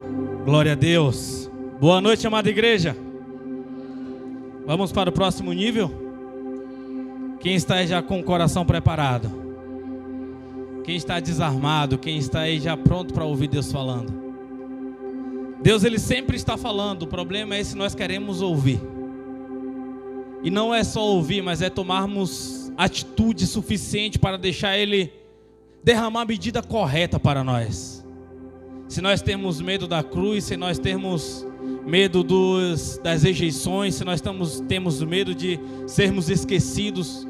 Glória a Deus. Boa noite, amada igreja. Vamos para o próximo nível? Quem está aí já com o coração preparado? Quem está desarmado? Quem está aí já pronto para ouvir Deus falando? Deus, Ele sempre está falando. O problema é se nós queremos ouvir. E não é só ouvir, mas é tomarmos atitude suficiente para deixar Ele derramar a medida correta para nós. Se nós temos medo da cruz, se nós temos medo das rejeições, se nós temos medo de sermos esquecidos,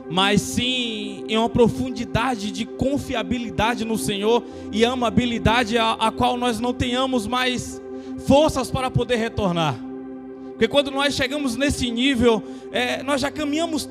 mas sim em uma profundidade de confiabilidade no Senhor e amabilidade a qual nós não tenhamos mais forças para poder retornar. Porque quando nós chegamos nesse nível, nós já caminhamos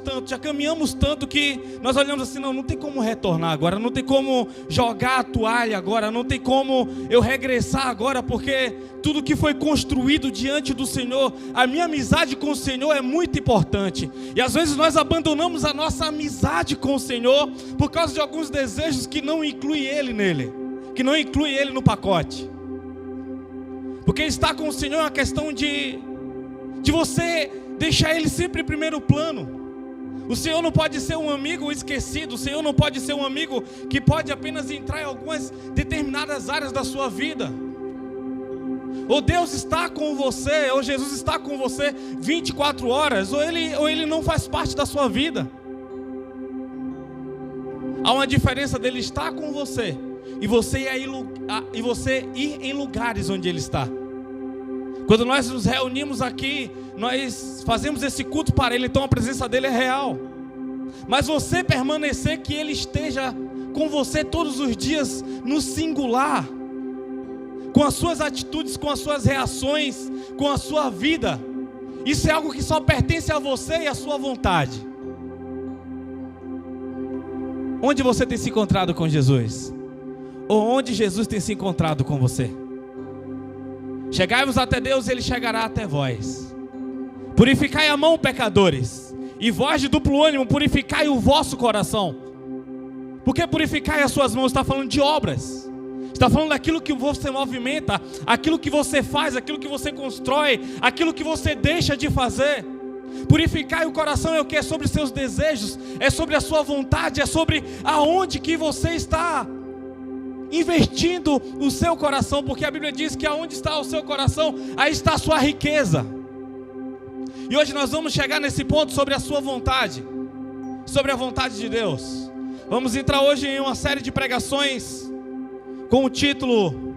tanto que nós olhamos assim, não tem como retornar agora, não tem como jogar a toalha agora, não tem como eu regressar agora, porque tudo que foi construído diante do Senhor, a minha amizade com o Senhor é muito importante. E às vezes nós abandonamos a nossa amizade com o Senhor por causa de alguns desejos que não incluem Ele nele, que não incluem Ele no pacote. Porque estar com o Senhor é uma questão de você deixar Ele sempre em primeiro plano. O Senhor não pode ser um amigo esquecido. O Senhor não pode ser um amigo que pode apenas entrar em algumas determinadas áreas da sua vida. Ou Deus está com você, ou Jesus está com você 24 horas, ou ele não faz parte da sua vida. Há uma diferença dele estar com você e você ir em lugares onde Ele está. Quando nós nos reunimos aqui, nós fazemos esse culto para Ele, então a presença dEle é real. Mas você permanecer que Ele esteja com você todos os dias no singular, com as suas atitudes, com as suas reações, com a sua vida, isso é algo que só pertence a você e à sua vontade. Onde você tem se encontrado com Jesus? Ou onde Jesus tem se encontrado com você? Chegai-vos até Deus, Ele chegará até vós. Purificai a mão, pecadores, e vós de duplo ânimo, purificai o vosso coração. Porque purificai as suas mãos? Está falando de obras, está falando daquilo que você movimenta, aquilo que você faz, aquilo que você constrói, aquilo que você deixa de fazer. Purificai o coração é o que? É sobre seus desejos, é sobre a sua vontade, é sobre aonde que você está investindo o seu coração, porque a Bíblia diz que aonde está o seu coração, aí está a sua riqueza. E hoje nós vamos chegar nesse ponto sobre a sua vontade, sobre a vontade de Deus. Vamos entrar hoje em uma série de pregações com o título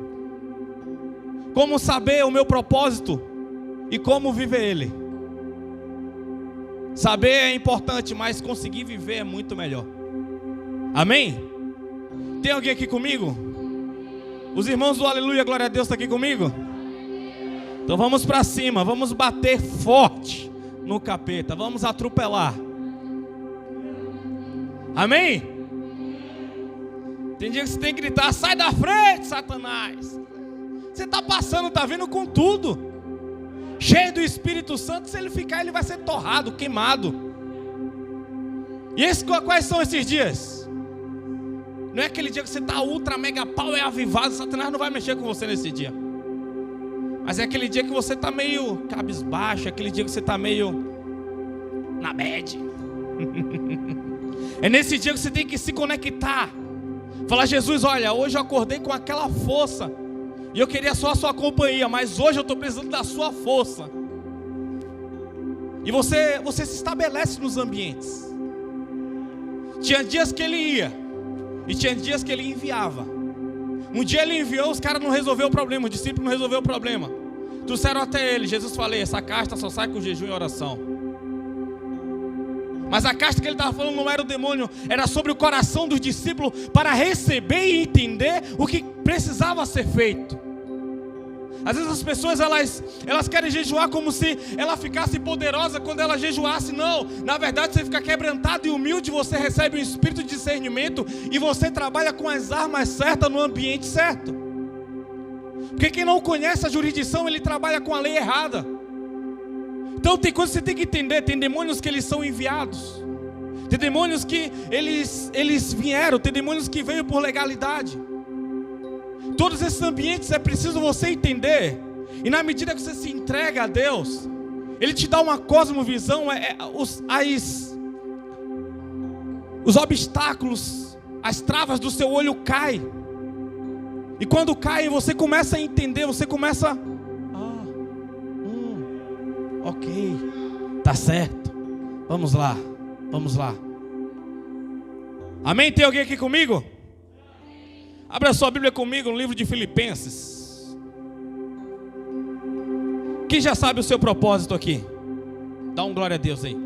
Como saber o meu propósito e como viver ele. Saber é importante, mas conseguir viver é muito melhor. Amém? Tem alguém aqui comigo? Os irmãos do Aleluia, glória a Deus, estão aqui comigo? Então vamos para cima, vamos bater forte no capeta, vamos atropelar. Amém? Tem dia que você tem que gritar, sai da frente, Satanás. Você está passando, está vindo com tudo, cheio do Espírito Santo. Se ele ficar, ele vai ser torrado, queimado. E quais são esses dias? Não é aquele dia que você está ultra mega power avivado, Satanás não vai mexer com você nesse dia. Mas é aquele dia que você está meio cabisbaixo, aquele dia que você está meio na bad. É nesse dia que você tem que se conectar. Falar, Jesus, olha, hoje eu acordei com aquela força e eu queria só a sua companhia, mas hoje eu estou precisando da sua força. E você se estabelece nos ambientes. Tinha dias que ele ia e tinha dias que ele enviava. Um dia ele enviou, os caras não resolveram o problema, o discípulo não resolveu o problema. Trouxeram até ele, Jesus falou, essa casta só sai com jejum e oração. Mas a casta que ele estava falando não era o demônio, era sobre o coração dos discípulos para receber e entender o que precisava ser feito. Às vezes as pessoas elas querem jejuar como se ela ficasse poderosa quando ela jejuasse. Não, na verdade você fica quebrantado e humilde, você recebe um espírito de discernimento e você trabalha com as armas certas no ambiente certo. Porque quem não conhece a jurisdição, ele trabalha com a lei errada. Então tem coisas que você tem que entender. Tem demônios que eles são enviados, tem demônios que eles vieram, tem demônios que veio por legalidade. Todos todos esses ambientes é preciso você entender. E na medida que você se entrega a Deus, Ele te dá uma cosmovisão, os obstáculos, as travas do seu olho caem. E quando caem, você começa a entender, você começa... ok, tá certo. Vamos lá, vamos lá. Amém? Tem alguém aqui comigo? Abra sua Bíblia comigo no livro de Filipenses. Quem já sabe o seu propósito aqui? Dá um glória a Deus aí.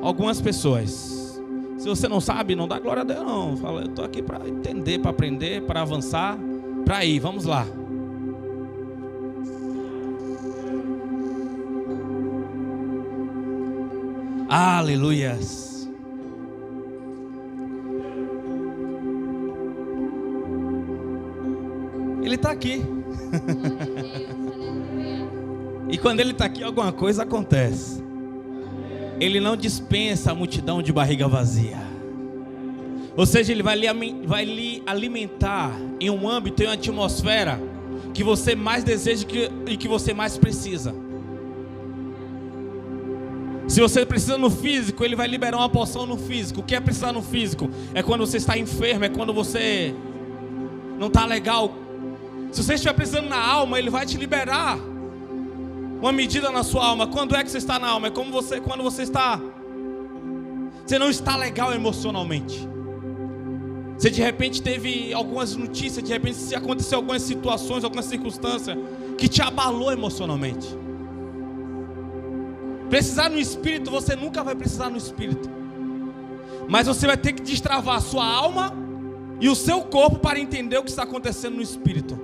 Algumas pessoas. Se você não sabe, não dá glória a Deus não. Fala, eu estou aqui para entender, para aprender, para avançar, para ir. Vamos lá. Aleluias. Ele está aqui. E quando Ele está aqui, alguma coisa acontece. Ele não dispensa a multidão de barriga vazia. Ou seja, Ele vai lhe alimentar em um âmbito, em uma atmosfera que você mais deseja e que você mais precisa. Se você precisa no físico, Ele vai liberar uma porção no físico. O que é precisar no físico? É quando você está enfermo, é quando você não está legal. Se você estiver precisando na alma, Ele vai te liberar uma medida na sua alma. Quando é que você está na alma? É como quando você não está legal emocionalmente. Você de repente teve algumas notícias, de repente se aconteceu algumas situações, algumas circunstâncias que te abalou emocionalmente. Precisar no espírito, você nunca vai precisar no espírito. Mas você vai ter que destravar a sua alma e o seu corpo para entender o que está acontecendo no espírito.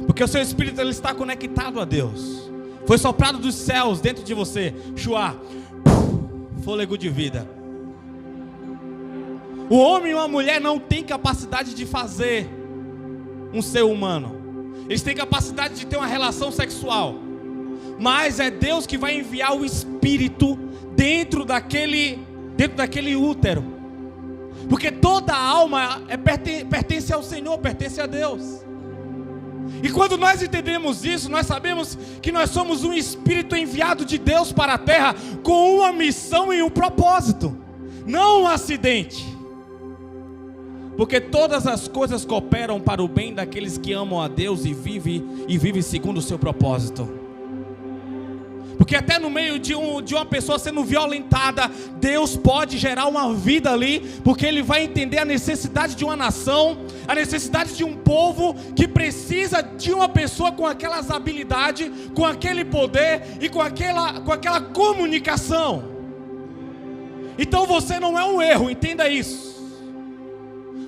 Porque o seu espírito, ele está conectado a Deus. Foi soprado dos céus dentro de você. Shuá, fôlego de vida. O homem e uma mulher não têm capacidade de fazer um ser humano. Eles têm capacidade de ter uma relação sexual. Mas é Deus que vai enviar o espírito dentro daquele útero. Porque toda a alma pertence ao Senhor, pertence a Deus. E quando nós entendemos isso, nós sabemos que nós somos um espírito enviado de Deus para a terra com uma missão e um propósito, não um acidente. Porque todas as coisas cooperam para o bem daqueles que amam a Deus e vivem segundo o seu propósito. Porque até no meio de uma pessoa sendo violentada, Deus pode gerar uma vida ali, porque Ele vai entender a necessidade de uma nação, a necessidade de um povo que precisa de uma pessoa com aquelas habilidades, com aquele poder e com aquela comunicação. Então você não é um erro, entenda isso.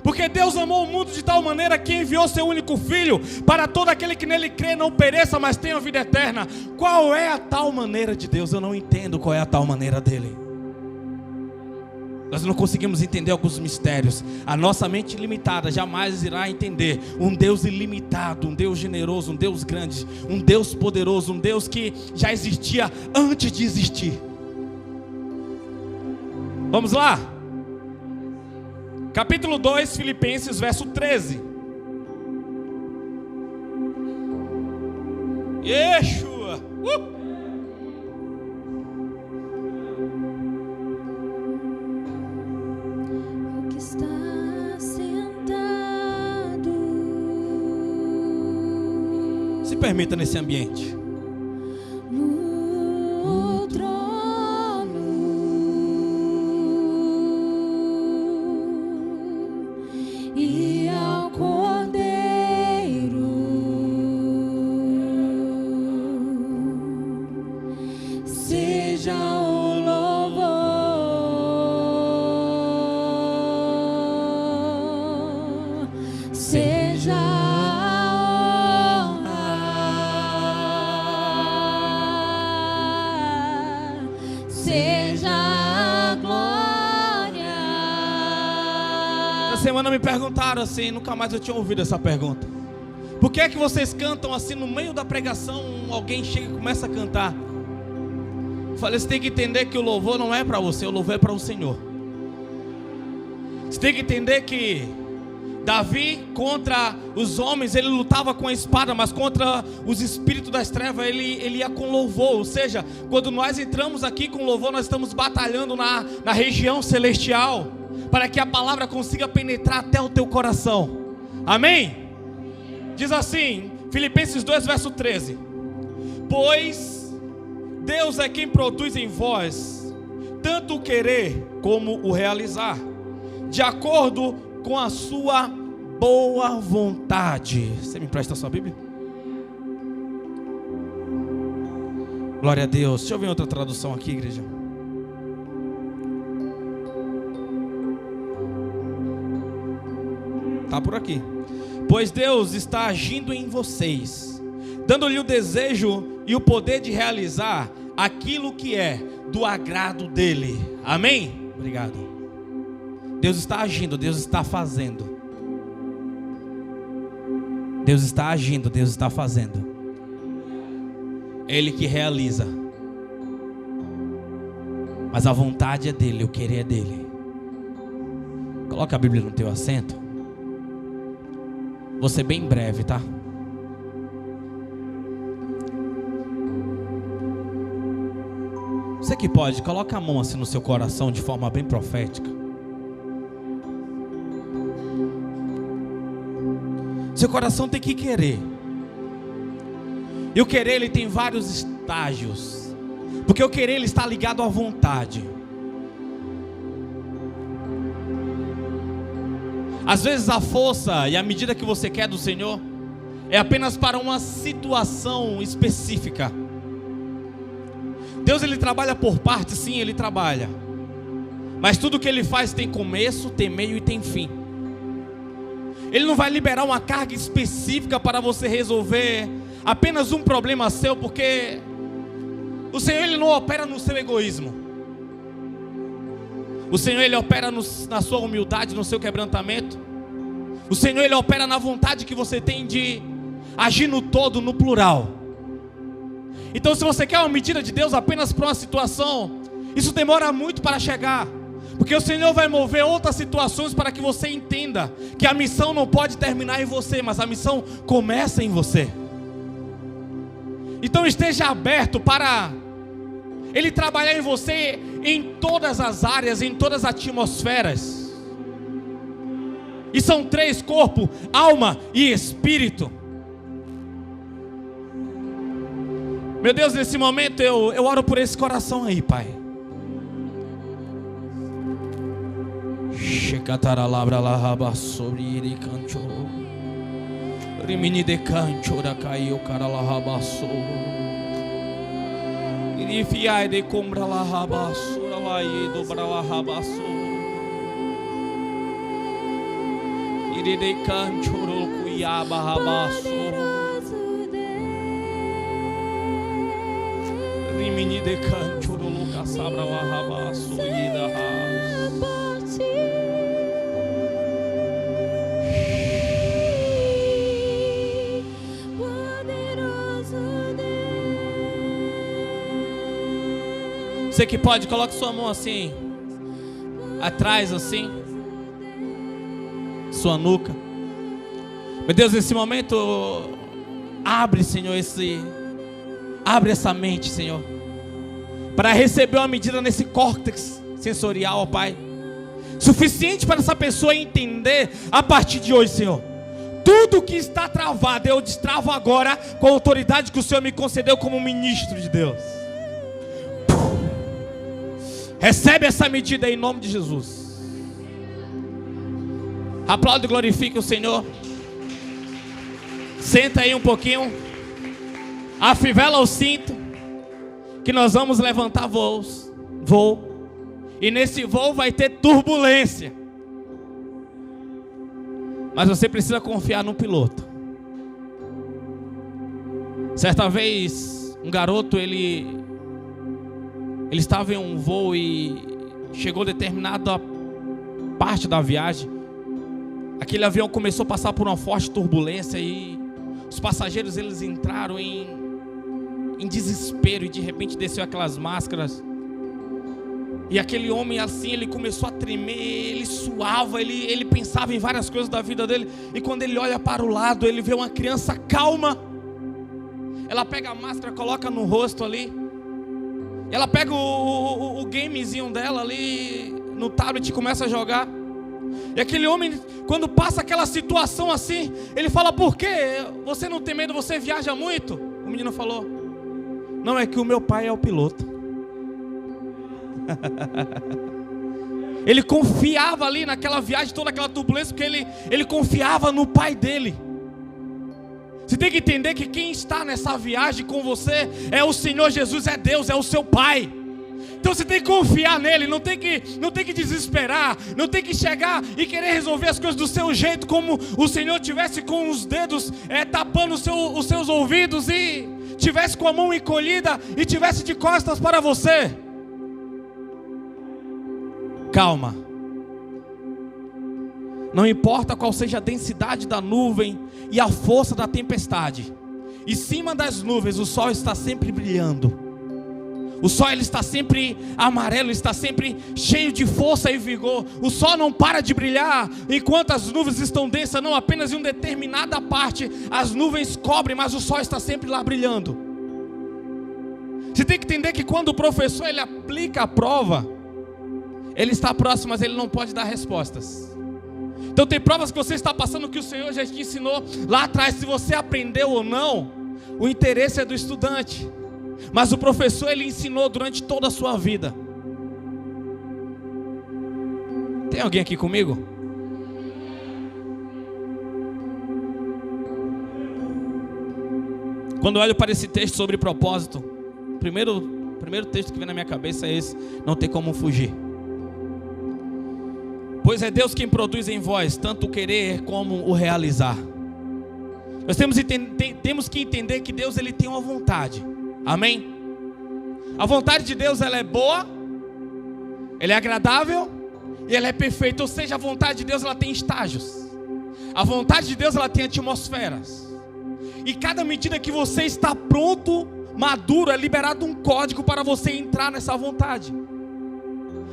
Porque Deus amou o mundo de tal maneira que enviou seu único filho para todo aquele que nele crê não pereça, mas tenha vida eterna. Qual é a tal maneira de Deus? Eu não entendo qual é a tal maneira dele. Nós não conseguimos entender alguns mistérios. A nossa mente limitada jamais irá entender um Deus ilimitado, um Deus generoso, um Deus grande, um Deus poderoso, um Deus que já existia antes de existir. Vamos lá? Capítulo 2, Filipenses, verso 13. Yeshua! O que está sentado. Se permita nesse ambiente. No trono. E ao Cordeiro seja o louvor, seja a honra, seja a glória. Essa semana me perguntaram assim, nunca mais eu tinha ouvido essa pergunta. Por que é que vocês cantam assim no meio da pregação? Alguém chega e começa a cantar. Eu falei, você tem que entender que o louvor não é para você, o louvor é para o Senhor. Você tem que entender que Davi, contra os homens, ele lutava com a espada, mas contra os espíritos das trevas, ele ia com louvor. Ou seja, quando nós entramos aqui com louvor, nós estamos batalhando na região celestial, para que a palavra consiga penetrar até o teu coração. Amém? Diz assim, Filipenses 2, verso 13: pois Deus é quem produz em vós tanto o querer como o realizar, de acordo com a sua boa vontade. Você me empresta a sua Bíblia? Glória a Deus. Deixa eu ver outra tradução aqui, igreja. Está por aqui. Pois Deus está agindo em vocês, dando-lhe o desejo e o poder de realizar aquilo que é do agrado dele. Amém? Obrigado. Deus está agindo, Deus está fazendo. Deus está agindo, Deus está fazendo. É Ele que realiza. Mas a vontade é dele, o querer é dele. Coloca a Bíblia no teu assento. Vou ser bem breve, tá? Você que pode, coloca a mão assim no seu coração de forma bem profética. Seu coração tem que querer. E o querer, ele tem vários estágios. Porque o querer, ele está ligado à vontade. Às vezes a força e a medida que você quer do Senhor é apenas para uma situação específica. Deus, ele trabalha por partes, sim, ele trabalha. Mas tudo que ele faz tem começo, tem meio e tem fim. Ele não vai liberar uma carga específica para você resolver apenas um problema seu, porque o Senhor, ele não opera no seu egoísmo. O Senhor, ele opera na sua humildade, no seu quebrantamento. O Senhor, ele opera na vontade que você tem de agir no todo, no plural. Então, se você quer uma medida de Deus apenas para uma situação, isso demora muito para chegar. Porque o Senhor vai mover outras situações para que você entenda que a missão não pode terminar em você, mas a missão começa em você. Então esteja aberto para Ele trabalhar em você em todas as áreas, em todas as atmosferas. E são 3: corpo, alma e espírito. Meu Deus, nesse momento eu oro por esse coração aí, Pai. Checataralabra lahaba sobre ele cancho. Rimini de cancho da caiu cara lahaba so. Irifiai de combra lahaba sura lai do bra lahaba so. Iri de cancho ro cuiaba haba so. Rimini de cancho ro luca sabra lahaba so ida ha. Você que pode, coloque sua mão assim, atrás assim, sua nuca. Meu Deus, nesse momento, abre, Senhor, abre essa mente, Senhor, para receber uma medida nesse córtex sensorial, ó Pai, suficiente para essa pessoa entender a partir de hoje, Senhor. Tudo que está travado, eu destravo agora com a autoridade que o Senhor me concedeu como ministro de Deus. Recebe essa medida em nome de Jesus. Aplaude e glorifique o Senhor. Senta aí um pouquinho. Afivela o cinto, que nós vamos levantar voo. E nesse voo vai ter turbulência. Mas você precisa confiar no piloto. Certa vez, um garoto, ele estava em um voo e chegou determinada parte da viagem. Aquele avião começou a passar por uma forte turbulência e os passageiros, eles entraram em desespero, e de repente desceu aquelas máscaras. E aquele homem assim, ele começou a tremer, ele suava, ele pensava em várias coisas da vida dele. E quando ele olha para o lado, ele vê uma criança calma. Ela pega a máscara, coloca no rosto ali. Ela pega o gamezinho dela ali no tablet e começa a jogar. E aquele homem, quando passa aquela situação assim, ele fala: por quê? Você não tem medo, você viaja muito? O menino falou: não, é que o meu pai é o piloto. Ele confiava ali naquela viagem, toda aquela turbulência, porque ele confiava no pai dele. Você tem que entender que quem está nessa viagem com você é o Senhor Jesus, é Deus, é o seu pai. Então você tem que confiar nele, não tem que desesperar, não tem que chegar e querer resolver as coisas do seu jeito, como o Senhor tivesse com os dedos tapando os seus ouvidos e tivesse com a mão encolhida e tivesse de costas para você. Calma. Não importa qual seja a densidade da nuvem e a força da tempestade, em cima das nuvens o sol está sempre brilhando. O sol ele está sempre amarelo, está sempre cheio de força e vigor. O sol não para de brilhar enquanto as nuvens estão densas, não apenas em uma determinada parte as nuvens cobrem, mas o sol está sempre lá brilhando. Você tem que entender que quando o professor ele aplica a prova, ele está próximo, mas ele não pode dar respostas. Então tem provas que você está passando que o Senhor já te ensinou lá atrás. Se você aprendeu ou não, o interesse é do estudante. Mas o professor ele ensinou durante toda a sua vida. Tem alguém aqui comigo? Quando eu olho para esse texto sobre propósito, o primeiro texto que vem na minha cabeça é esse: não tem como fugir. Pois é Deus quem produz em vós tanto o querer como o realizar. Nós temos que entender que Deus ele tem uma vontade. Amém? A vontade de Deus ela é boa, ela é agradável e ela é perfeita. Ou seja, a vontade de Deus ela tem estágios. A vontade de Deus ela tem atmosferas. E cada medida que você está pronto, maduro, é liberado um código para você entrar nessa vontade.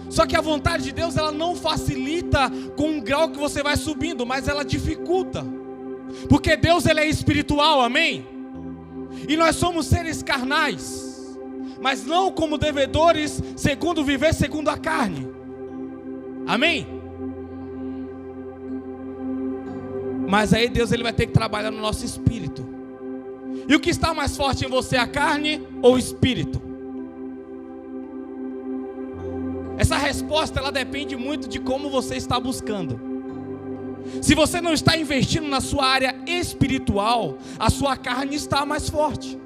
Só que a vontade de Deus ela não facilita com o grau que você vai subindo, mas ela dificulta. Porque Deus ele é espiritual, amém? E nós somos seres carnais, mas não como devedores segundo viver segundo a carne. Amém? Mas aí Deus ele vai ter que trabalhar no nosso espírito. E o que está mais forte em você, a carne ou o espírito? Essa resposta ela depende muito de como você está buscando. Se você não está investindo na sua área espiritual, a sua carne está mais forte.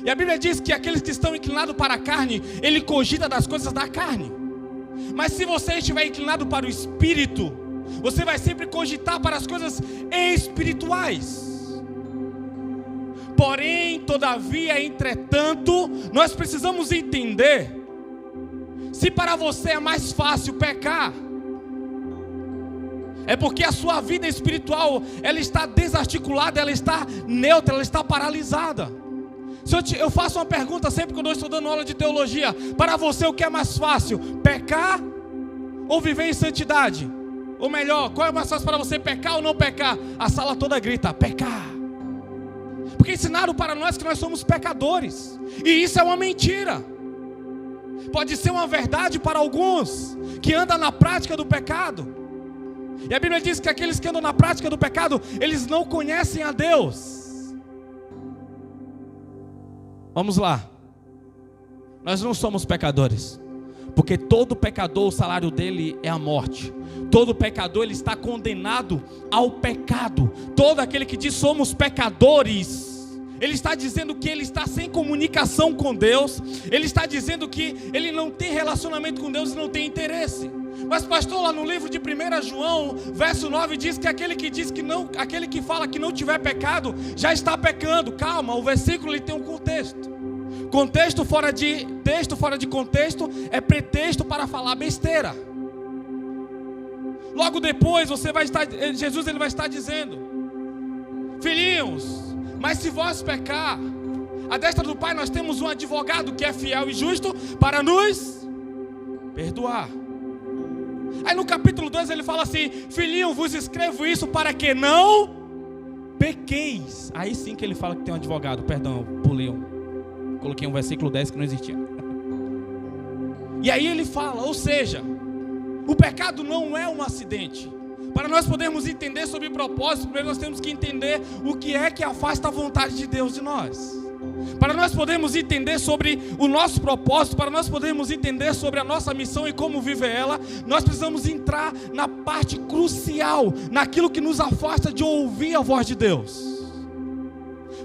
E a Bíblia diz que aqueles que estão inclinados para a carne, ele cogita das coisas da carne. Mas se você estiver inclinado para o espírito, você vai sempre cogitar para as coisas espirituais. Porém, todavia, entretanto, nós precisamos entender: se para você é mais fácil pecar, é porque a sua vida espiritual ela está desarticulada, ela está neutra, ela está paralisada. Se eu faço uma pergunta sempre quando eu estou dando aula de teologia: para você o que é mais fácil, pecar ou viver em santidade? Ou melhor, qual é mais fácil para você, pecar ou não pecar? A sala toda grita: pecar. Porque ensinaram para nós que nós somos pecadores, e isso é uma mentira. Pode ser uma verdade para alguns que andam na prática do pecado. E a Bíblia diz que aqueles que andam na prática do pecado, eles não conhecem a Deus. Vamos lá. Nós não somos pecadores, porque todo pecador, o salário dele é a morte. Todo pecador ele está condenado ao pecado. Todo aquele que diz somos pecadores, ele está dizendo que ele está sem comunicação com Deus. Ele está dizendo que ele não tem relacionamento com Deus e não tem interesse. Mas pastor, lá no livro de 1 João, verso 9 diz que aquele que fala que não tiver pecado, já está pecando. Calma, o versículo ele tem um contexto. Contexto fora de texto, fora de contexto, é pretexto para falar besteira. Logo depois Jesus ele vai estar dizendo: filhinhos, mas se vós pecar, à destra do Pai nós temos um advogado que é fiel e justo para nos perdoar. Aí no capítulo 2 ele fala assim: filhinho, vos escrevo isso para que não pequeis. Aí sim que ele fala que tem um advogado. Perdão, eu pulei coloquei um versículo 10 que não existia. E aí ele fala, ou seja, o pecado não é um acidente. Para nós podermos entender sobre propósito, primeiro nós temos que entender o que é que afasta a vontade de Deus de nós. Para nós podermos entender sobre o nosso propósito, para nós podermos entender sobre a nossa missão e como viver ela, nós precisamos entrar na parte crucial, naquilo que nos afasta de ouvir a voz de Deus.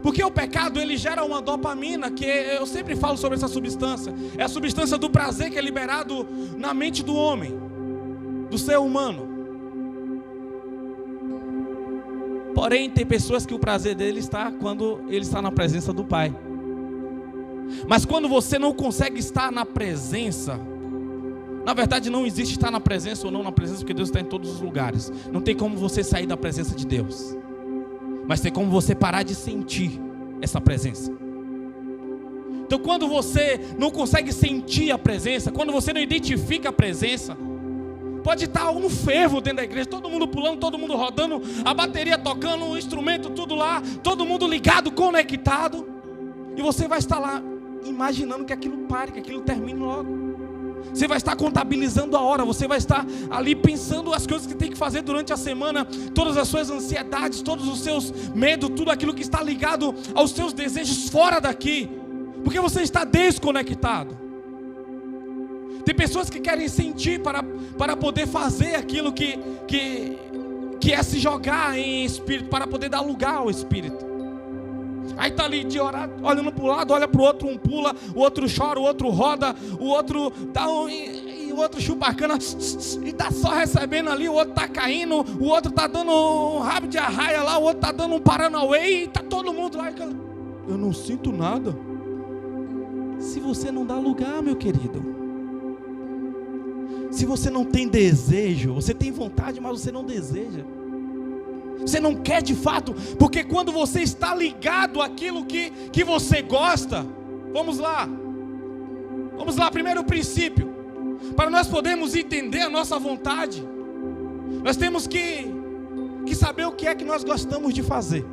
Porque o pecado, ele gera uma dopamina, que eu sempre falo sobre essa substância. É a substância do prazer que é liberado na mente do homem, do ser humano. Porém, tem pessoas que o prazer dele está quando ele está na presença do Pai. Mas quando você não consegue estar na presença, na verdade não existe estar na presença ou não na presença, porque Deus está em todos os lugares. Não tem como você sair da presença de Deus, mas tem como você parar de sentir essa presença. Então quando você não consegue sentir a presença, quando você não identifica a presença, pode estar um fervo dentro da igreja, todo mundo pulando, todo mundo rodando, a bateria tocando, o instrumento tudo lá, todo mundo ligado, conectado, e você vai estar lá imaginando que aquilo pare, que aquilo termine logo. Você vai estar contabilizando a hora, você vai estar ali pensando as coisas que tem que fazer durante a semana, todas as suas ansiedades, todos os seus medos, tudo aquilo que está ligado aos seus desejos fora daqui, porque você está desconectado. Tem pessoas que querem sentir para poder fazer aquilo que é se jogar em espírito, para poder dar lugar ao espírito. Aí está ali de orar, olhando para o lado, olha para o outro, um pula, o outro chora, o outro roda, o outro dá e o outro chupa a cana e está só recebendo ali, o outro está caindo, o outro está dando um rabo de arraia lá, o outro está dando um paranauê e está todo mundo lá. Eu não sinto nada. Se você não dá lugar, meu querido, se você não tem desejo, você tem vontade, mas você não deseja, você não quer de fato, porque quando você está ligado àquilo que você gosta, vamos lá, primeiro princípio, para nós podermos entender a nossa vontade, nós temos que saber o que é que nós gostamos de fazer,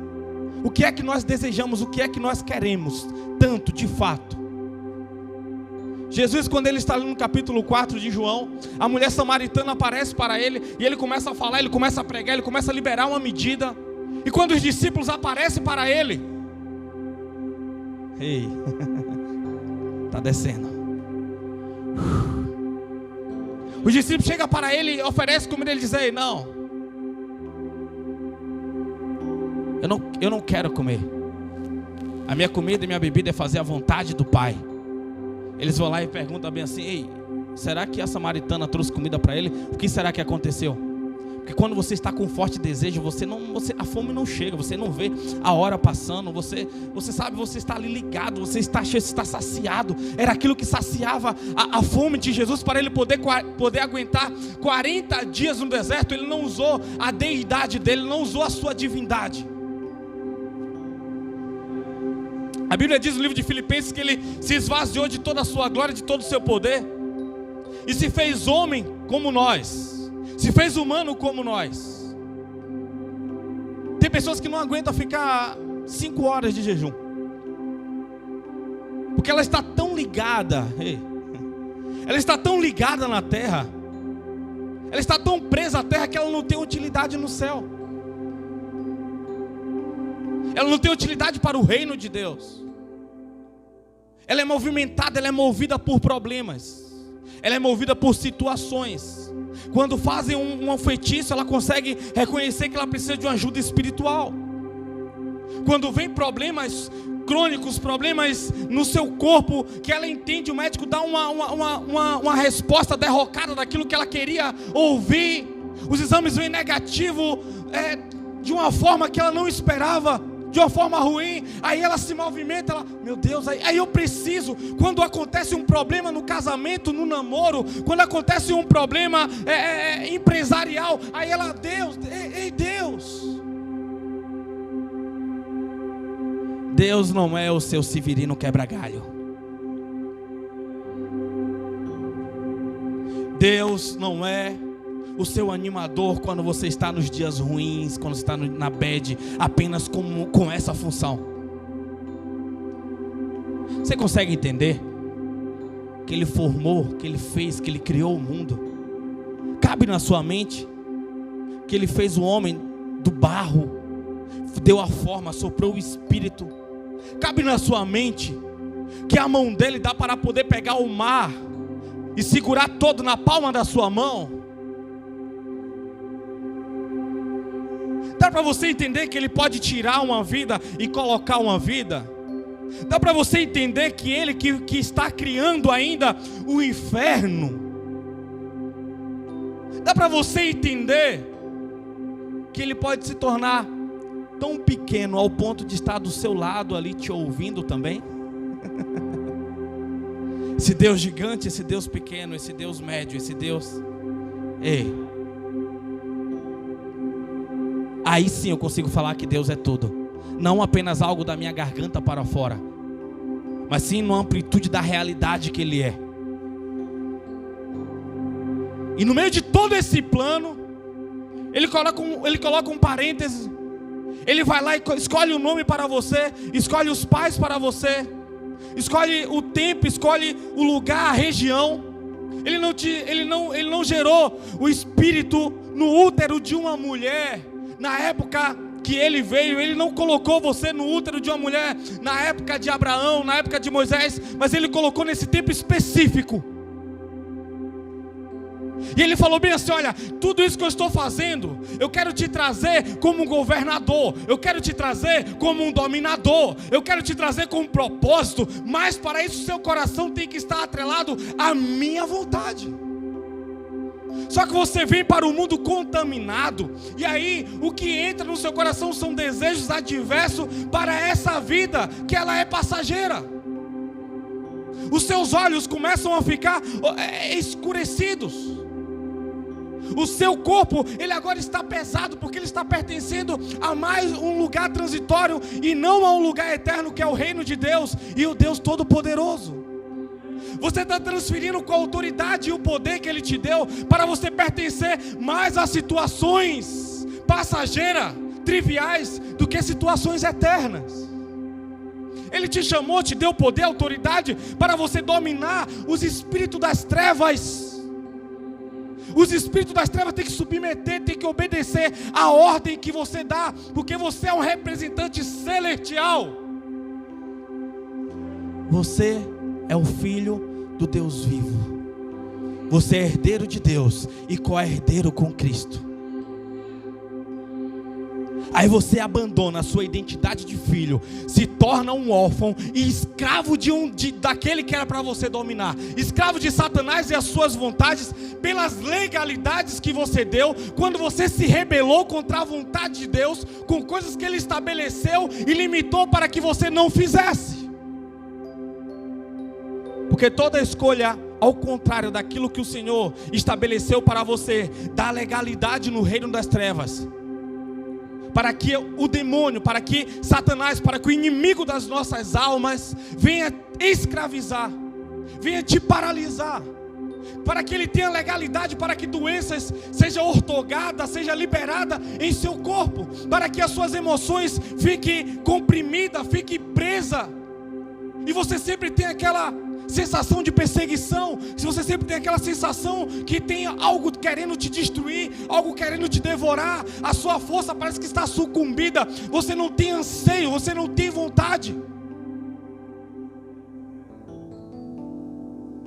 o que é que nós desejamos, o que é que nós queremos, tanto de fato. Jesus, quando ele está ali no capítulo 4 de João, a mulher samaritana aparece para ele, e ele começa a falar, ele começa a pregar, ele começa a liberar uma medida, e quando os discípulos aparecem para ele, ei, está descendo, os discípulos chegam para ele e oferecem comida, ele diz: ei, não, eu não quero comer, a minha comida e minha bebida é fazer a vontade do Pai. Eles vão lá e perguntam bem assim: ei, será que a samaritana trouxe comida para ele? O que será que aconteceu? Porque quando você está com forte desejo, a fome não chega, você não vê a hora passando, você sabe, você está ali ligado, você está cheio, você está saciado. Era aquilo que saciava a fome de Jesus, para ele poder aguentar 40 dias no deserto. Ele não usou a deidade dele, não usou a sua divindade. A Bíblia diz no livro de Filipenses que ele se esvaziou de toda a sua glória, de todo o seu poder, e se fez homem como nós, se fez humano como nós. Tem pessoas que não aguentam ficar 5 horas de jejum, porque ela está tão ligada, ela está tão ligada na terra, ela está tão presa à terra que ela não tem utilidade no céu. Ela não tem utilidade para o reino de Deus. Ela é movimentada, ela é movida por problemas, ela é movida por situações. Quando fazem um feitiço, ela consegue reconhecer que ela precisa de uma ajuda espiritual. Quando vem problemas crônicos, problemas no seu corpo, que ela entende, o médico dá uma resposta derrocada daquilo que ela queria ouvir, os exames vêm negativos, de uma forma que ela não esperava, de uma forma ruim, aí ela se movimenta, meu Deus, aí eu preciso. Quando acontece um problema no casamento, no namoro, quando acontece um problema empresarial, aí ela: Deus, ei Deus, Deus não é o seu Severino quebra-galho. Deus não é o seu animador quando você está nos dias ruins, quando você está na bad, apenas com essa função. Você consegue entender que Ele formou, que Ele fez, que Ele criou o mundo? Cabe na sua mente que Ele fez o homem do barro, deu a forma, soprou o espírito. Cabe na sua mente que a mão dele dá para poder pegar o mar e segurar todo na palma da sua mão. Dá para você entender que Ele pode tirar uma vida e colocar uma vida? Dá para você entender que Ele que está criando ainda o inferno? Dá para você entender que Ele pode se tornar tão pequeno ao ponto de estar do seu lado ali te ouvindo também? Esse Deus gigante, esse Deus pequeno, esse Deus médio, esse Deus... Ei, aí sim eu consigo falar que Deus é tudo. Não apenas algo da minha garganta para fora, mas sim na amplitude da realidade que Ele é. E no meio de todo esse plano, Ele coloca um parêntese. Ele vai lá e escolhe o nome para você, escolhe os pais para você, escolhe o tempo, escolhe o lugar, a região. Ele não gerou o espírito no útero de uma mulher. Na época que Ele veio, Ele não colocou você no útero de uma mulher na época de Abraão, na época de Moisés, mas Ele colocou nesse tempo específico. E Ele falou bem assim: olha, tudo isso que eu estou fazendo, eu quero te trazer como um governador, eu quero te trazer como um dominador, eu quero te trazer com um propósito, mas para isso seu coração tem que estar atrelado à minha vontade. Só que você vem para o mundo contaminado, e aí o que entra no seu coração são desejos adversos para essa vida, que ela é passageira. Os seus olhos começam a ficar escurecidos. O seu corpo, ele agora está pesado, porque ele está pertencendo a mais um lugar transitório e não a um lugar eterno, que é o reino de Deus e o Deus Todo-Poderoso. Você está transferindo com a autoridade e o poder que Ele te deu para você pertencer mais a situações passageiras, triviais, do que situações eternas. Ele te chamou, te deu poder, autoridade para você dominar os espíritos das trevas. Os espíritos das trevas têm que submeter, têm que obedecer à ordem que você dá, porque você é um representante celestial. Você é o filho do Deus vivo. Você é herdeiro de Deus e co-herdeiro com Cristo. Aí você abandona a sua identidade de filho, se torna um órfão e escravo daquele que era para você dominar, escravo de Satanás e as suas vontades, pelas legalidades que você deu, quando você se rebelou contra a vontade de Deus, com coisas que Ele estabeleceu e limitou para que você não fizesse. Porque toda escolha ao contrário daquilo que o Senhor estabeleceu para você, dá legalidade no reino das trevas, para que o demônio, para que Satanás, para que o inimigo das nossas almas venha escravizar, venha te paralisar, para que ele tenha legalidade, para que doenças sejam ortogadas, seja liberada em seu corpo, para que as suas emoções fiquem comprimidas, fiquem presas, e você sempre tenha aquela sensação de perseguição, se você sempre tem aquela sensação que tem algo querendo te destruir, algo querendo te devorar, a sua força parece que está sucumbida, você não tem anseio, você não tem vontade.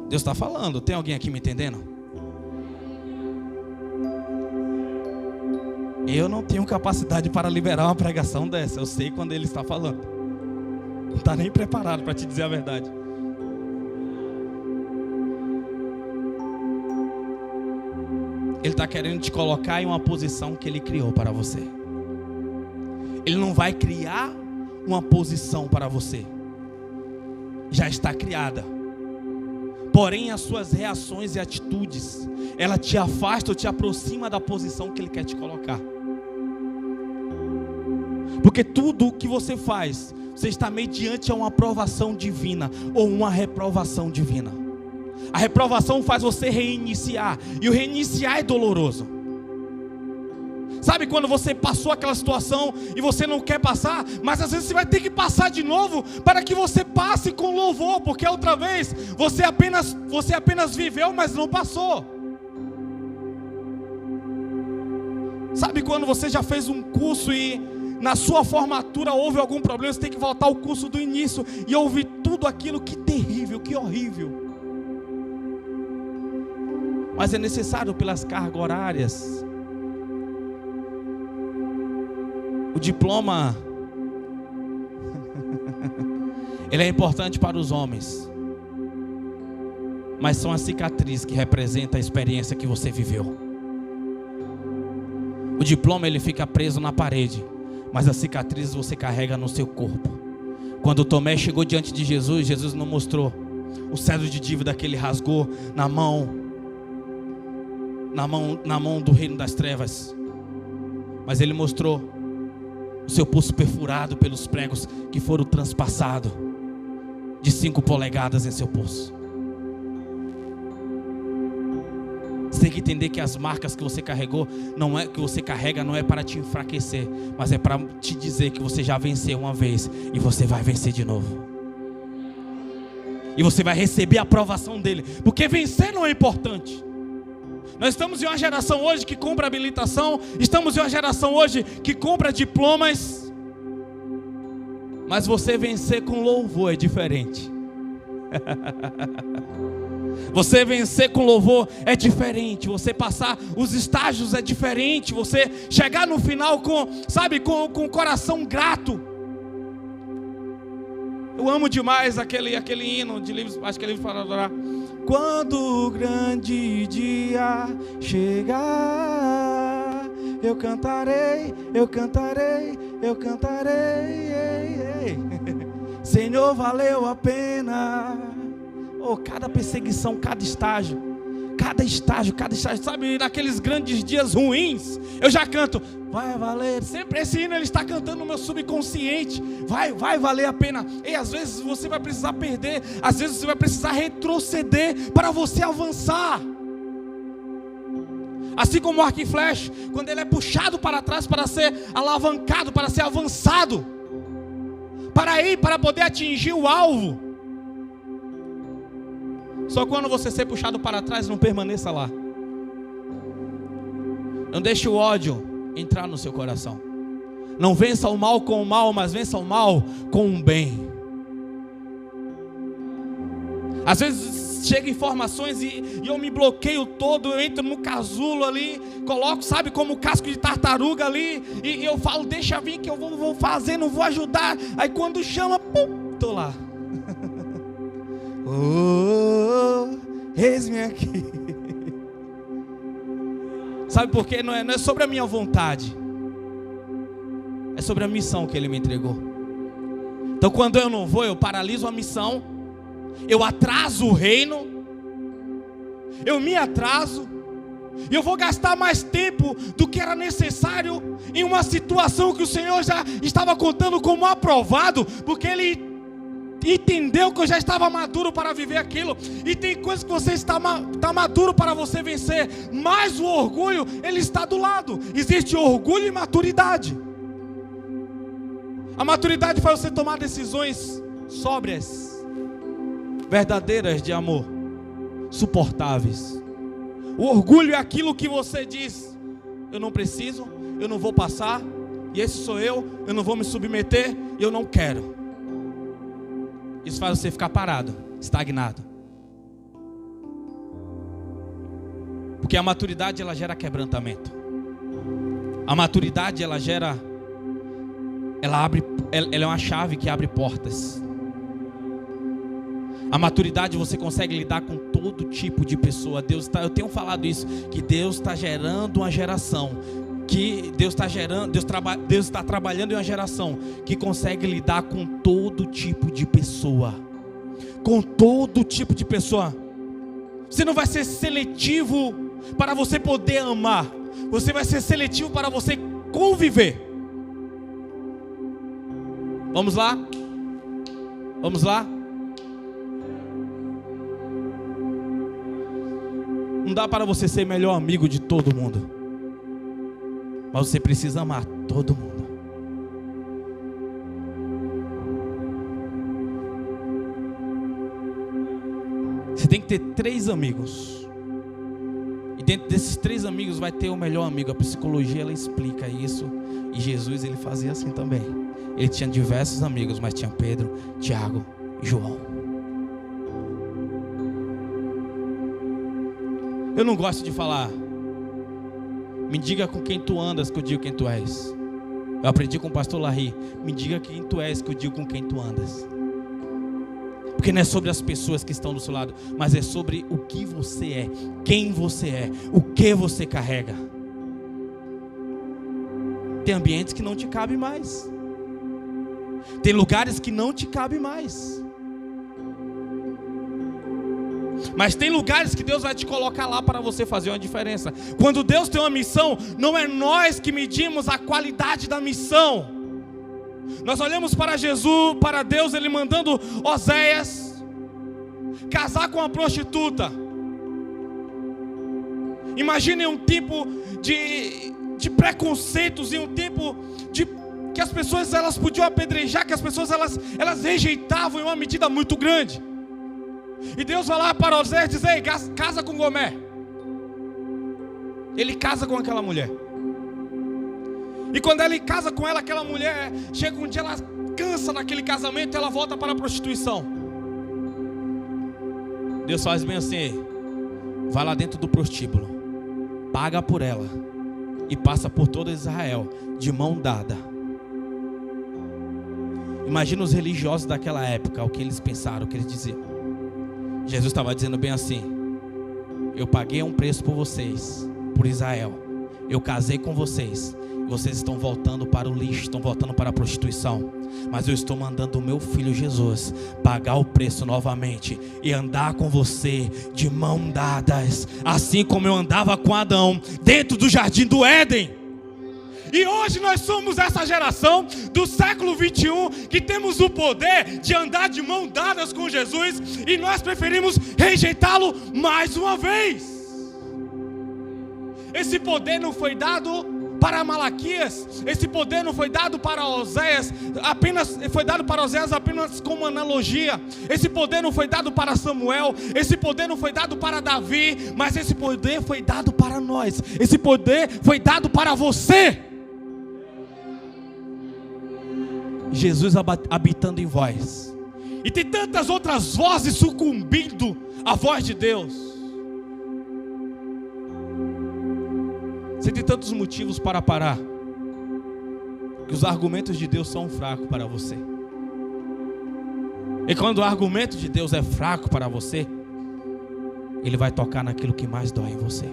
Deus está falando, tem alguém aqui me entendendo? Eu não tenho capacidade para liberar uma pregação dessa, eu sei quando Ele está falando, não está nem preparado para te dizer a verdade. Ele está querendo te colocar em uma posição que Ele criou para você. Ele não vai criar uma posição para você, já está criada. Porém as suas reações e atitudes, ela te afasta ou te aproxima da posição que Ele quer te colocar. Porque tudo o que você faz, você está mediante a uma aprovação divina ou uma reprovação divina. A reprovação faz você reiniciar. E o reiniciar é doloroso. Sabe quando você passou aquela situação e você não quer passar, mas às vezes você vai ter que passar de novo para que você passe com louvor, porque outra vez você apenas viveu, mas não passou. Sabe quando você já fez um curso e na sua formatura houve algum problema, você tem que voltar ao curso do início e ouvir tudo aquilo, que terrível, que horrível. Mas é necessário pelas cargas horárias. O diploma, ele é importante para os homens, mas são as cicatrizes que representam a experiência que você viveu. O diploma, ele fica preso na parede, mas as cicatrizes você carrega no seu corpo. Quando Tomé chegou diante de Jesus, Jesus não mostrou o cetro de dívida que ele rasgou na mão do reino das trevas, mas ele mostrou o seu pulso perfurado pelos pregos que foram transpassados de 5 polegadas em seu pulso. Você tem que entender que as marcas que você carregou, que você carrega, não é para te enfraquecer, mas é para te dizer que você já venceu uma vez e você vai vencer de novo. E você vai receber a aprovação dele, porque vencer não é importante. Nós estamos em uma geração hoje que compra habilitação, estamos em uma geração hoje que compra diplomas, mas você vencer com louvor é diferente. Você vencer com louvor é diferente. Você passar os estágios é diferente. Você chegar no final com o coração grato. Eu amo demais aquele hino de livros, acho que é livro para adorar. Quando o grande dia chegar, eu cantarei, eu cantarei, eu cantarei. Senhor, valeu a pena. Oh, cada perseguição, cada estágio. Sabe, naqueles grandes dias ruins, eu já canto, vai valer. Sempre esse hino ele está cantando no meu subconsciente. Vai valer a pena. E às vezes você vai precisar perder, às vezes você vai precisar retroceder para você avançar. Assim como o arco e flecha, quando ele é puxado para trás para ser alavancado, para ser avançado, para poder atingir o alvo. Só quando você ser puxado para trás, não permaneça lá. Não deixe o ódio entrar no seu coração. Não vença o mal com o mal, mas vença o mal com o bem. Às vezes chegam informações e eu me bloqueio todo, eu entro no casulo ali, coloco, sabe, como casco de tartaruga ali, e eu falo, deixa vir que eu vou fazer, não vou ajudar. Aí quando chama, pum, tô lá. Oh, eis-me aqui. Sabe por quê? Não é sobre a minha vontade, é sobre a missão que ele me entregou. Então quando eu não vou, eu paraliso a missão, eu atraso o reino, eu me atraso, e eu vou gastar mais tempo do que era necessário em uma situação que o Senhor já estava contando como aprovado, porque Ele entendeu que eu já estava maduro para viver aquilo. E tem coisas que você está maduro para você vencer, mas o orgulho, ele está do lado. Existe orgulho e maturidade. A maturidade faz você tomar decisões sóbrias, verdadeiras de amor, suportáveis. O orgulho é aquilo que você diz, eu não preciso, eu não vou passar, e esse sou eu não vou me submeter, eu não quero. Isso faz você ficar parado, estagnado. Porque a maturidade, ela gera quebrantamento. A maturidade, ela é uma chave que abre portas. A maturidade, você consegue lidar com todo tipo de pessoa. Eu tenho falado isso, que Deus está gerando uma geração, que Deus está trabalhando em uma geração que consegue lidar com todo tipo de pessoa. Com todo tipo de pessoa. Você não vai ser seletivo para você poder amar. Você vai ser seletivo para você conviver. Vamos lá? Vamos lá? Não dá para você ser melhor amigo de todo mundo, mas você precisa amar todo mundo. Você tem que ter 3 amigos. E dentro desses 3 amigos vai ter o melhor amigo. A psicologia ela explica isso. E Jesus ele fazia assim também. Ele tinha diversos amigos, mas tinha Pedro, Tiago e João. Eu não gosto de falar me diga com quem tu andas que eu digo quem tu és. Eu aprendi com o pastor Larry. Me diga quem tu és que eu digo com quem tu andas. Porque não é sobre as pessoas que estão do seu lado, mas é sobre o que você é, quem você é, o que você carrega. Tem ambientes que não te cabem mais. Tem lugares que não te cabem mais. Mas tem lugares que Deus vai te colocar lá para você fazer uma diferença. Quando Deus tem uma missão, não é nós que medimos a qualidade da missão. Nós olhamos para Jesus, para Deus, Ele mandando Oséias casar com uma prostituta. Imagine um tipo de preconceitos e um tipo de que as pessoas elas podiam apedrejar, que as pessoas elas rejeitavam em uma medida muito grande. E Deus vai lá para Oséias e diz: ei, casa com Gomé. Ele casa com aquela mulher. E quando ele casa com ela, aquela mulher, chega um dia, ela cansa daquele casamento e ela volta para a prostituição. Deus faz bem assim: vai lá dentro do prostíbulo, paga por ela e passa por todo Israel de mão dada. Imagina os religiosos daquela época, o que eles pensaram, o que eles diziam. Jesus estava dizendo bem assim: eu paguei um preço por vocês, por Israel. Eu casei com vocês. Vocês estão voltando para o lixo, estão voltando para a prostituição. Mas eu estou mandando o meu filho Jesus pagar o preço novamente e andar com você de mão dadas, assim como eu andava com Adão dentro do jardim do Éden. E hoje nós somos essa geração do século 21 que temos o poder de andar de mão dadas com Jesus, e nós preferimos rejeitá-lo mais uma vez. Esse poder não foi dado para Malaquias, esse poder não foi dado para Oséias, foi dado para Oséias apenas como analogia. Esse poder não foi dado para Samuel, esse poder não foi dado para Davi, mas esse poder foi dado para nós. Esse poder foi dado para você. Jesus habitando em vós. E tem tantas outras vozes sucumbindo à voz de Deus. Você tem tantos motivos para parar, que os argumentos de Deus são fracos para você. E quando o argumento de Deus é fraco para você, Ele vai tocar naquilo que mais dói em você.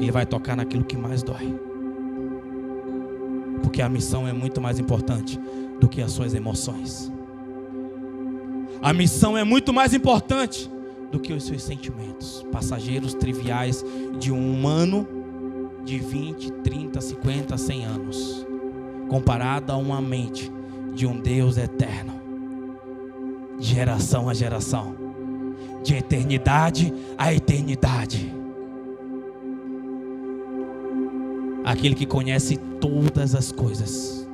Ele vai tocar naquilo que mais dói. Porque a missão é muito mais importante do que as suas emoções. A missão é muito mais importante do que os seus sentimentos passageiros, triviais, de um humano de 20, 30, 50, 100 anos, comparado a uma mente de um Deus eterno, de geração a geração, de eternidade a eternidade. Aquele que conhece todas as coisas,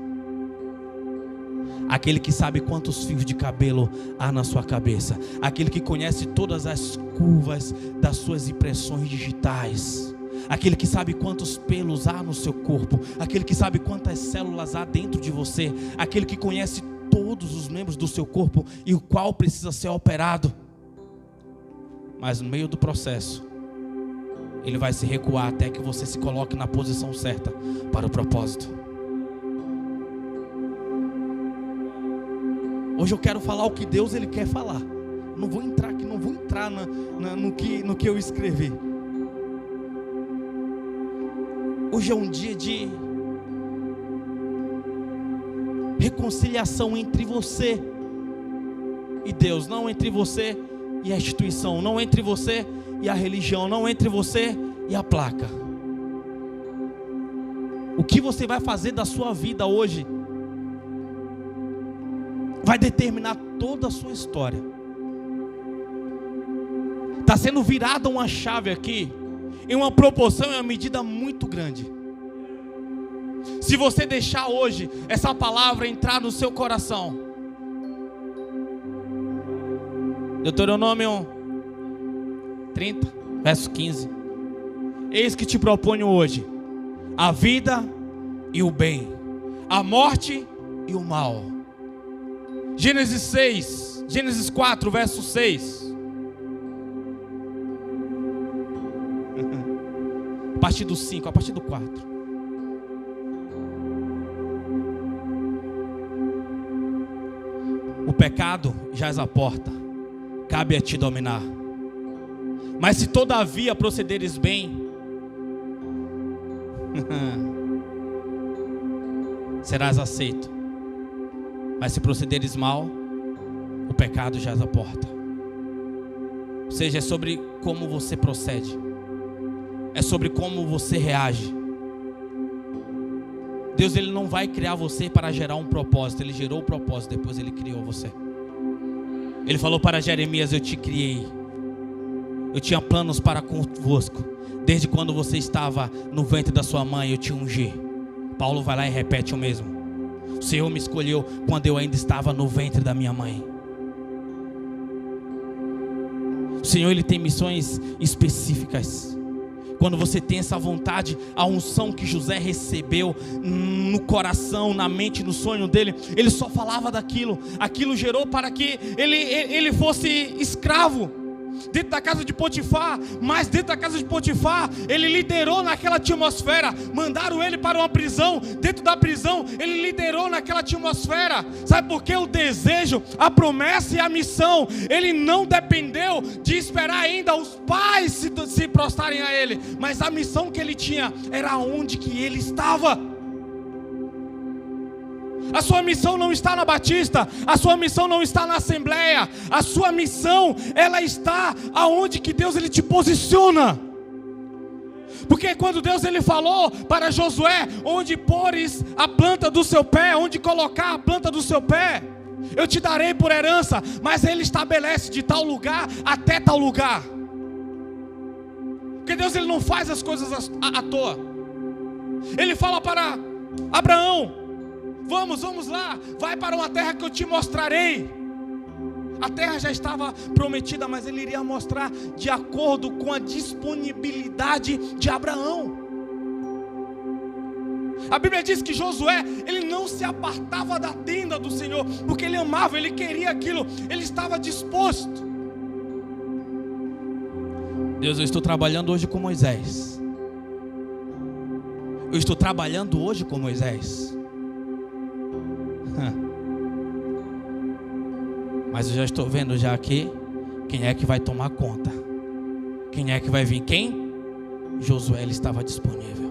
aquele que sabe quantos fios de cabelo há na sua cabeça, aquele que conhece todas as curvas das suas impressões digitais, aquele que sabe quantos pelos há no seu corpo, aquele que sabe quantas células há dentro de você, aquele que conhece todos os membros do seu corpo e o qual precisa ser operado. Mas no meio do processo, Ele vai se recuar até que você se coloque na posição certa para o propósito. Hoje eu quero falar o que Deus Ele quer falar. Não vou entrar aqui, não vou entrar no que eu escrevi. Hoje é um dia de reconciliação entre você e Deus, não entre você e a instituição, não entre você e a religião, não entre você e a placa. O que você vai fazer da sua vida hoje vai determinar toda a sua história. Está sendo virada uma chave aqui, em uma proporção e uma medida muito grande. Se você deixar hoje essa palavra entrar no seu coração. Deuteronômio 30, verso 15. Eis que te proponho hoje a vida e o bem, a morte e o mal. Gênesis 4, verso 6. A partir do 5, a partir do 4. O pecado jaz à porta, cabe a ti dominar. Mas se todavia procederes bem, serás aceito. Mas se procederes mal, o pecado jaz à porta. Ou seja, é sobre como você procede, é sobre como você reage. Deus, Ele não vai criar você para gerar um propósito. Ele gerou o propósito, depois Ele criou você. Ele falou para Jeremias: eu te criei, eu tinha planos para convosco, desde quando você estava no ventre da sua mãe eu te ungi. Paulo vai lá e repete o mesmo. O Senhor me escolheu quando eu ainda estava no ventre da minha mãe. O Senhor, Ele tem missões específicas. Quando você tem essa vontade, a unção que José recebeu no coração, na mente, no sonho dele, ele só falava daquilo. Aquilo gerou para que ele fosse escravo dentro da casa de Potifar. Mas dentro da casa de Potifar, ele liderou naquela atmosfera. Mandaram ele para uma prisão. Dentro da prisão, ele liderou naquela atmosfera. Sabe por quê? O desejo, a promessa e a missão, ele não dependeu de esperar ainda os pais se prostrarem a ele, mas a missão que ele tinha era onde que ele estava. A sua missão não está na Batista, a sua missão não está na Assembleia, a sua missão, ela está aonde que Deus ele te posiciona. Porque quando Deus ele falou para Josué, onde pôres a planta do seu pé, onde colocar a planta do seu pé, eu te darei por herança. Mas ele estabelece de tal lugar até tal lugar. Porque Deus ele não faz as coisas à toa. Ele fala para Abraão: vamos lá, vai para uma terra que eu te mostrarei. A terra já estava prometida, mas ele iria mostrar de acordo com a disponibilidade de Abraão. A Bíblia diz que Josué, ele não se apartava da tenda do Senhor, porque ele amava, ele queria aquilo, ele estava disposto. Deus, eu estou trabalhando hoje com Moisés. Eu estou trabalhando hoje com Moisés. Mas eu já estou vendo já aqui quem é que vai tomar conta. Quem é que vai vir? Quem? Josué, ele estava disponível.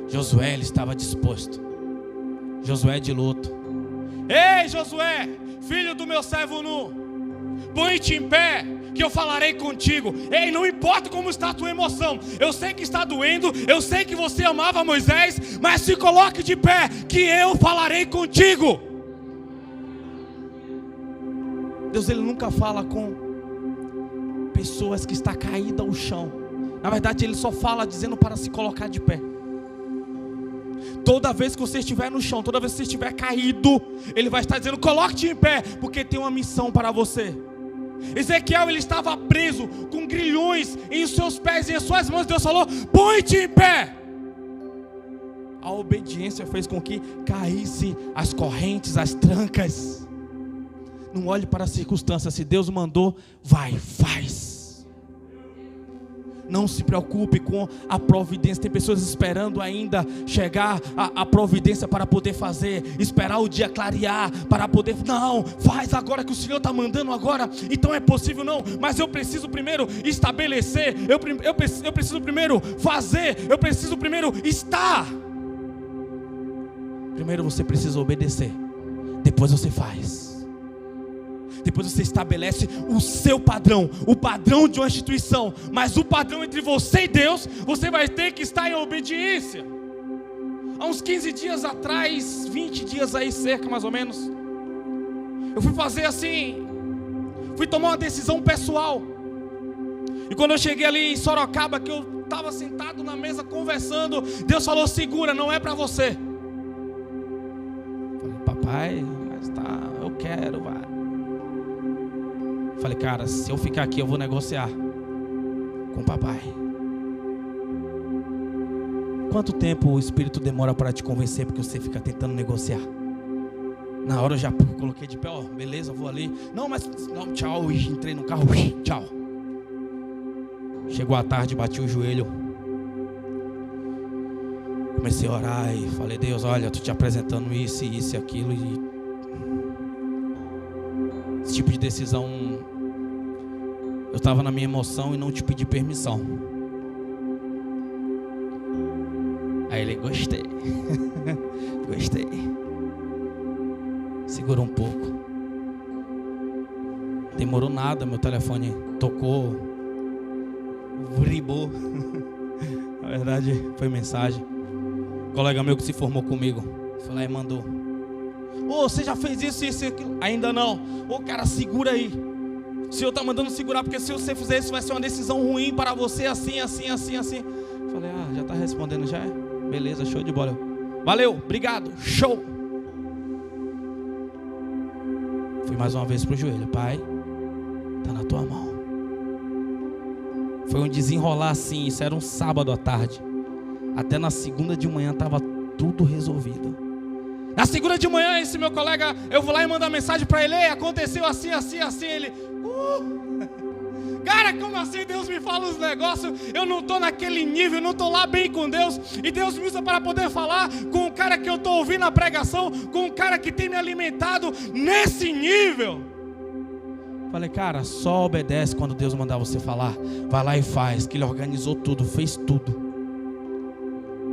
Josué, ele estava disposto. Josué de luto. Ei, Josué, filho do meu servo Nu, põe-te em pé, que eu falarei contigo. Ei, não importa como está a tua emoção, eu sei que está doendo, eu sei que você amava Moisés, mas se coloque de pé, que eu falarei contigo. Deus ele nunca fala com pessoas que estão caídas ao chão. Na verdade ele só fala dizendo para se colocar de pé. Toda vez que você estiver no chão, toda vez que você estiver caído, ele vai estar dizendo: coloque-te em pé, porque tem uma missão para você. Ezequiel ele estava preso com grilhões em seus pés e em suas mãos. Deus falou: põe-te em pé. A obediência fez com que caísse as correntes, as trancas. Não olhe para as circunstâncias. Se Deus mandou, vai, faz. Não se preocupe com a providência. Tem pessoas esperando ainda chegar a providência para poder fazer, esperar o dia clarear para poder. Não, faz agora que o Senhor está mandando agora. Então é possível, não. Mas eu preciso primeiro estabelecer. Eu preciso primeiro fazer. Eu preciso primeiro estar. Primeiro você precisa obedecer. Depois você faz. Depois você estabelece o seu padrão, o padrão de uma instituição. Mas o padrão entre você e Deus, você vai ter que estar em obediência. Há uns 15 dias atrás, 20 dias aí cerca mais ou menos, eu fui fazer assim, fui tomar uma decisão pessoal. E quando eu cheguei ali em Sorocaba, que eu estava sentado na mesa conversando, Deus falou: segura, não é para você. Falei: papai, mas tá, eu quero, vai. Falei: cara, se eu ficar aqui eu vou negociar com o papai. Quanto tempo o Espírito demora para te convencer, porque você fica tentando negociar? Na hora eu já coloquei de pé, ó, beleza, eu vou ali. Não, mas, não, tchau, entrei no carro, tchau. Chegou a tarde, bati o joelho. Comecei a orar e falei: Deus, olha, eu tô te apresentando isso e aquilo. E esse tipo de decisão, eu estava na minha emoção e não te pedi permissão. Aí ele: gostei. Gostei. Segurou um pouco. Demorou nada, meu telefone tocou, vibrou. Na verdade foi mensagem. Um colega meu que se formou comigo foi lá e mandou: ô, você já fez isso, isso e aquilo? Ainda não. Ô, cara, segura aí. O Senhor está mandando segurar, porque se você fizer isso vai ser uma decisão ruim para você, assim, assim, assim, assim. Falei: ah, já está respondendo, já é? Beleza, show de bola. Valeu, obrigado, show. Fui mais uma vez pro joelho: pai, tá na tua mão. Foi um desenrolar assim, isso era um sábado à tarde. Até na segunda de manhã estava tudo resolvido. Na segunda de manhã, esse meu colega, eu vou lá e mando uma mensagem para ele: aconteceu assim, assim, assim. Ele: cara, como assim Deus me fala os negócios? Eu não estou naquele nível, não estou lá bem com Deus. E Deus me usa para poder falar com o cara que eu estou ouvindo a pregação, com o cara que tem me alimentado nesse nível. Falei: cara, só obedece quando Deus mandar você falar. Vai lá e faz, que Ele organizou tudo, fez tudo.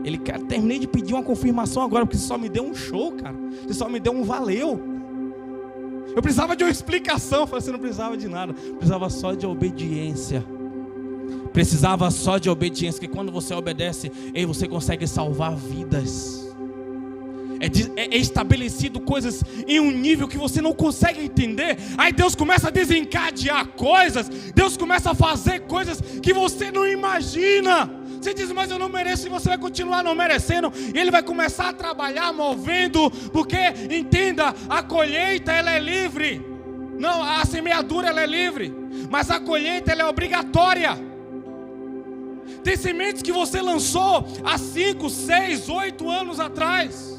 Ele: cara, terminei de pedir uma confirmação agora, porque você só me deu um show, cara. Você só me deu um valeu. Eu precisava de uma explicação. Eu falei: você não precisava de nada, precisava só de obediência. Precisava só de obediência, porque quando você obedece, aí você consegue salvar vidas. É estabelecido coisas em um nível que você não consegue entender. Aí Deus começa a desencadear coisas, Deus começa a fazer coisas que você não imagina. Você diz: mas eu não mereço, e você vai continuar não merecendo. E Ele vai começar a trabalhar movendo, porque, entenda, a colheita ela é livre. Não, a semeadura ela é livre, mas a colheita ela é obrigatória. Tem sementes que você lançou há 5, 6, 8 anos atrás.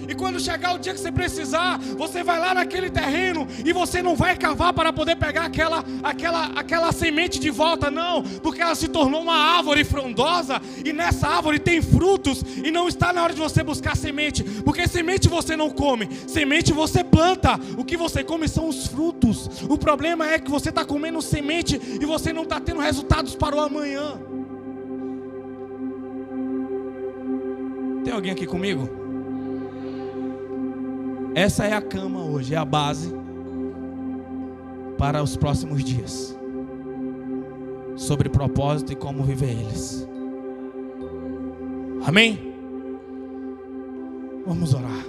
E quando chegar o dia que você precisar, você vai lá naquele terreno e você não vai cavar para poder pegar aquela semente de volta, não, porque ela se tornou uma árvore frondosa, e nessa árvore tem frutos, e não está na hora de você buscar semente, porque semente você não come, semente você planta, o que você come são os frutos. O problema é que você está comendo semente e você não está tendo resultados para o amanhã. Tem alguém aqui comigo? Essa é a cama hoje, é a base para os próximos dias, sobre propósito e como viver eles. Amém? Vamos orar.